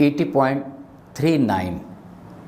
80.39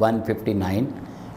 159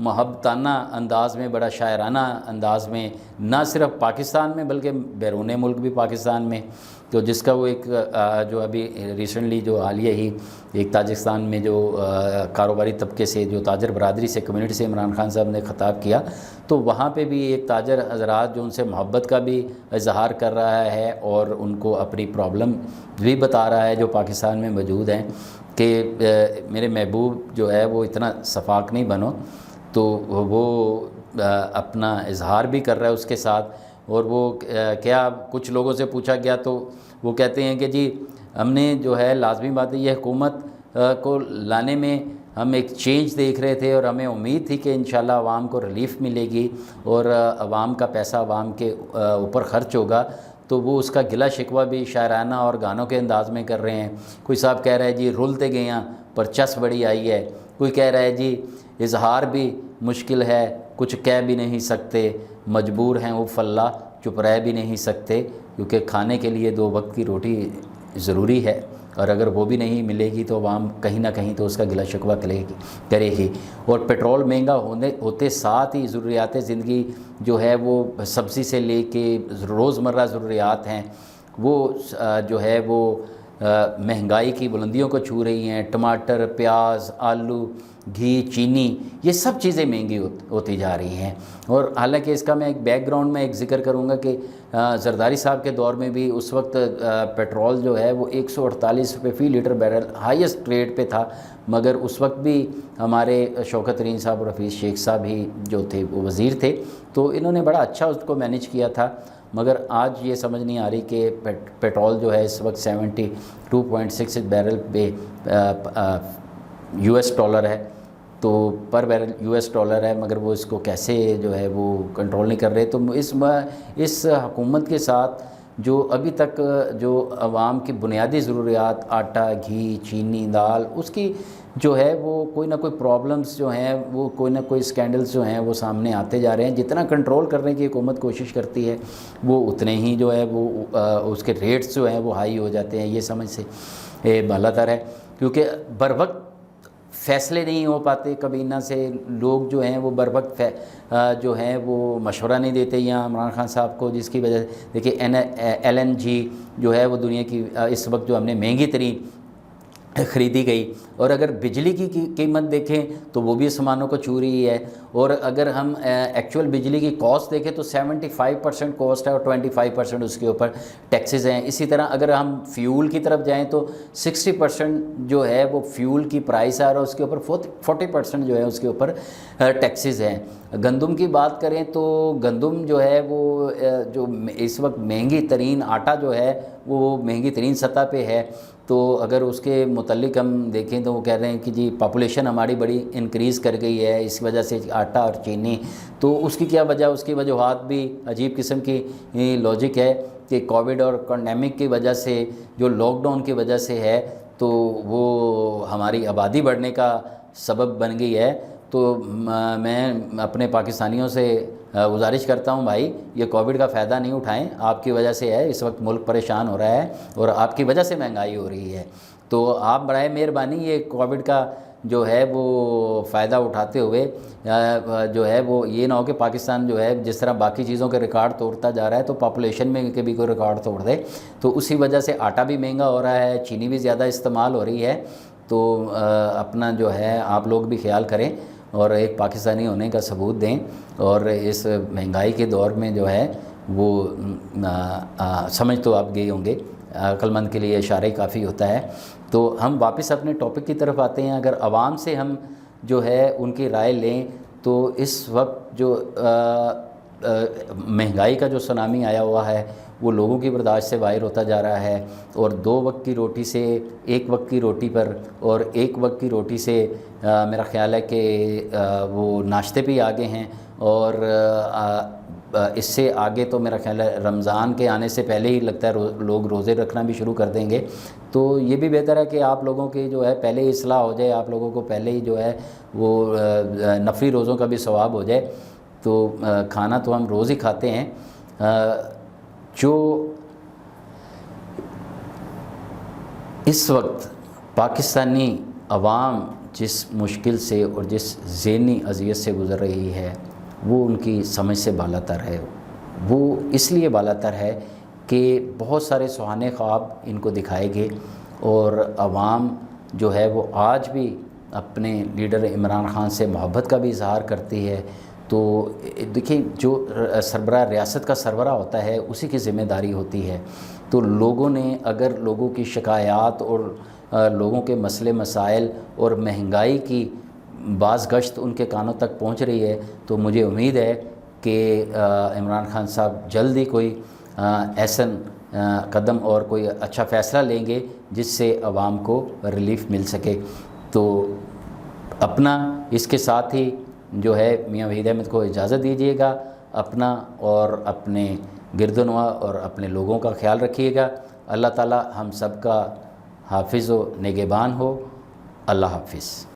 محبتانہ انداز میں, بڑا شاعرانہ انداز میں, نہ صرف پاکستان میں بلکہ بیرون ملک بھی پاکستان میں, تو جس کا وہ ایک جو ابھی ریسنٹلی جو حالیہ ہی ایک تاجکستان میں جو کاروباری طبقے سے, جو تاجر برادری سے, کمیونٹی سے عمران خان صاحب نے خطاب کیا, تو وہاں پہ بھی ایک تاجر حضرات جو ان سے محبت کا بھی اظہار کر رہا ہے اور ان کو اپنی پرابلم بھی بتا رہا ہے جو پاکستان میں موجود ہیں کہ میرے محبوب جو ہے وہ اتنا شفاق نہیں بنو, تو وہ اپنا اظہار بھی کر رہا ہے اس کے ساتھ. اور وہ کیا کچھ لوگوں سے پوچھا گیا تو وہ کہتے ہیں کہ جی ہم نے جو ہے لازمی بات ہے یہ حکومت کو لانے میں ہم ایک چینج دیکھ رہے تھے اور ہمیں امید تھی کہ انشاءاللہ عوام کو ریلیف ملے گی اور عوام کا پیسہ عوام کے اوپر خرچ ہوگا, تو وہ اس کا گلہ شکوہ بھی شاعرانہ اور گانوں کے انداز میں کر رہے ہیں. کوئی صاحب کہہ رہا ہے جی رولتے گئے ہیں پر چس بڑی آئی ہے, کوئی کہہ رہا ہے جی اظہار بھی مشکل ہے, کچھ کہہ بھی نہیں سکتے, مجبور ہیں وہ فلا چپ رہ بھی نہیں سکتے, کیونکہ کھانے کے لیے 2 وقت کی روٹی ضروری ہے اور اگر وہ بھی نہیں ملے گی تو عوام کہیں نہ کہیں تو اس کا گلہ شکوہ کرے گی. اور پیٹرول مہنگا ہوتے ساتھ ہی ضروریات زندگی جو ہے وہ سبزی سے لے کے روزمرہ ضروریات ہیں وہ جو ہے وہ مہنگائی کی بلندیوں کو چھو رہی ہیں. ٹماٹر, پیاز, آلو, گھی, چینی, یہ سب چیزیں مہنگی ہوتی جا رہی ہیں. اور حالانکہ اس کا میں ایک بیک گراؤنڈ میں ایک ذکر کروں گا کہ زرداری صاحب کے دور میں بھی اس وقت پیٹرول جو ہے وہ 148 روپے فی لیٹر بیرل ہائیسٹ ریٹ پہ تھا, مگر اس وقت بھی ہمارے شوکت ترین صاحب اور حفیظ شیخ صاحب ہی جو تھے وہ وزیر تھے, تو انہوں نے بڑا اچھا اس کو مینیج کیا تھا. مگر آج یہ سمجھ نہیں آ رہی کہ پیٹرول جو ہے اس وقت 72.6 بیرل پہ $US ہے, تو پر بیرل $US ہے, مگر وہ اس کو کیسے جو ہے وہ کنٹرول نہیں کر رہے. تو اس حکومت کے ساتھ جو ابھی تک جو عوام کی بنیادی ضروریات آٹا, گھی, چینی, دال, اس کی جو ہے وہ کوئی نہ کوئی پرابلمز جو ہیں وہ کوئی نہ کوئی اسکینڈلز جو ہیں وہ سامنے آتے جا رہے ہیں. جتنا کنٹرول کرنے کی حکومت کوشش کرتی ہے وہ اتنے ہی جو ہے وہ اس کے ریٹس جو ہیں وہ ہائی ہو جاتے ہیں. یہ سمجھ سے بالا تر ہے کیونکہ بر وقت فیصلے نہیں ہو پاتے کابینہ سے. لوگ جو ہیں وہ بر وقت جو ہیں وہ مشورہ نہیں دیتے یہاں عمران خان صاحب کو, جس کی وجہ سے دیکھیے LNG جو ہے وہ دنیا کی اس وقت جو ہم نے مہنگی ترین خریدی گئی, اور اگر بجلی کی قیمت دیکھیں تو وہ بھی آسمانوں کو چھو رہی ہے. اور اگر ہم ایکچوئل بجلی کی کاسٹ دیکھیں تو 75% کاسٹ ہے اور 25% اس کے اوپر ٹیکسز ہیں. اسی طرح اگر ہم فیول کی طرف جائیں تو 60% جو ہے وہ فیول کی پرائس ہے اور اس کے اوپر 40% جو ہے اس کے اوپر ٹیکسز ہیں. گندم کی بات کریں تو گندم جو ہے وہ جو اس وقت مہنگی ترین آٹا جو ہے وہ مہنگی ترین سطح پہ ہے. تو اگر اس کے متعلق ہم دیکھیں تو وہ کہہ رہے ہیں کہ جی پاپولیشن ہماری بڑی انکریز کر گئی ہے, اس وجہ سے آٹا اور چینی. تو اس کی کیا وجہ, اس کی وجوہات بھی عجیب قسم کی لاجک ہے کہ کووڈ اور پینڈیمک کی وجہ سے جو لاک ڈاؤن کی وجہ سے ہے تو وہ ہماری آبادی بڑھنے کا سبب بن گئی ہے. تو میں اپنے پاکستانیوں سے گزارش کرتا ہوں بھائی یہ کووڈ کا فائدہ نہیں اٹھائیں, آپ کی وجہ سے ہے اس وقت ملک پریشان ہو رہا ہے اور آپ کی وجہ سے مہنگائی ہو رہی ہے. تو آپ برائے مہربانی یہ کووڈ کا جو ہے وہ فائدہ اٹھاتے ہوئے جو ہے وہ یہ نہ ہو کہ پاکستان جو ہے جس طرح باقی چیزوں کے ریکارڈ توڑتا جا رہا ہے تو پاپولیشن میں بھی کوئی ریکارڈ توڑ دے. تو اسی وجہ سے آٹا بھی مہنگا ہو رہا ہے, چینی بھی زیادہ استعمال ہو رہی ہے. تو اپنا جو ہے آپ لوگ بھی خیال کریں اور ایک پاکستانی ہونے کا ثبوت دیں, اور اس مہنگائی کے دور میں جو ہے وہ سمجھ تو آپ گئے ہوں گے, عقل مند کے لیے اشارہ ہی کافی ہوتا ہے. تو ہم واپس اپنے ٹاپک کی طرف آتے ہیں. اگر عوام سے ہم جو ہے ان کی رائے لیں تو اس وقت جو مہنگائی کا جو سونامی آیا ہوا ہے وہ لوگوں کی برداشت سے باہر ہوتا جا رہا ہے, اور 2 وقت کی روٹی سے 1 وقت کی روٹی پر اور 1 وقت کی روٹی سے میرا خیال ہے کہ وہ ناشتے بھی آگے ہیں, اور اس سے آگے تو میرا خیال ہے رمضان کے آنے سے پہلے ہی لگتا ہے لوگ روزے رکھنا بھی شروع کر دیں گے. تو یہ بھی بہتر ہے کہ آپ لوگوں کی جو ہے پہلے ہی اصلاح ہو جائے, آپ لوگوں کو پہلے ہی جو ہے وہ نفلی روزوں کا بھی ثواب ہو جائے. تو کھانا تو ہم روز ہی کھاتے ہیں. جو اس وقت پاکستانی عوام جس مشکل سے اور جس ذہنی اذیت سے گزر رہی ہے وہ ان کی سمجھ سے بالاتر ہے. وہ اس لیے بالاتر ہے کہ بہت سارے سہانے خواب ان کو دکھائے گئے اور عوام جو ہے وہ آج بھی اپنے لیڈر عمران خان سے محبت کا بھی اظہار کرتی ہے. تو دیکھیں جو سربراہ ریاست کا سربراہ ہوتا ہے اسی کی ذمہ داری ہوتی ہے. تو لوگوں نے اگر لوگوں کی شکایات اور لوگوں کے مسئلے مسائل اور مہنگائی کی باز گشت ان کے کانوں تک پہنچ رہی ہے تو مجھے امید ہے کہ عمران خان صاحب جلد ہی کوئی ایسا قدم اور کوئی اچھا فیصلہ لیں گے جس سے عوام کو ریلیف مل سکے. تو اپنا اس کے ساتھ ہی جو ہے میاں وحید احمد کو اجازت دیجیے گا. اپنا اور اپنے گرد و نواح اور اپنے لوگوں کا خیال رکھیے گا. اللہ تعالی ہم سب کا حافظ و نگہبان ہو. اللہ حافظ.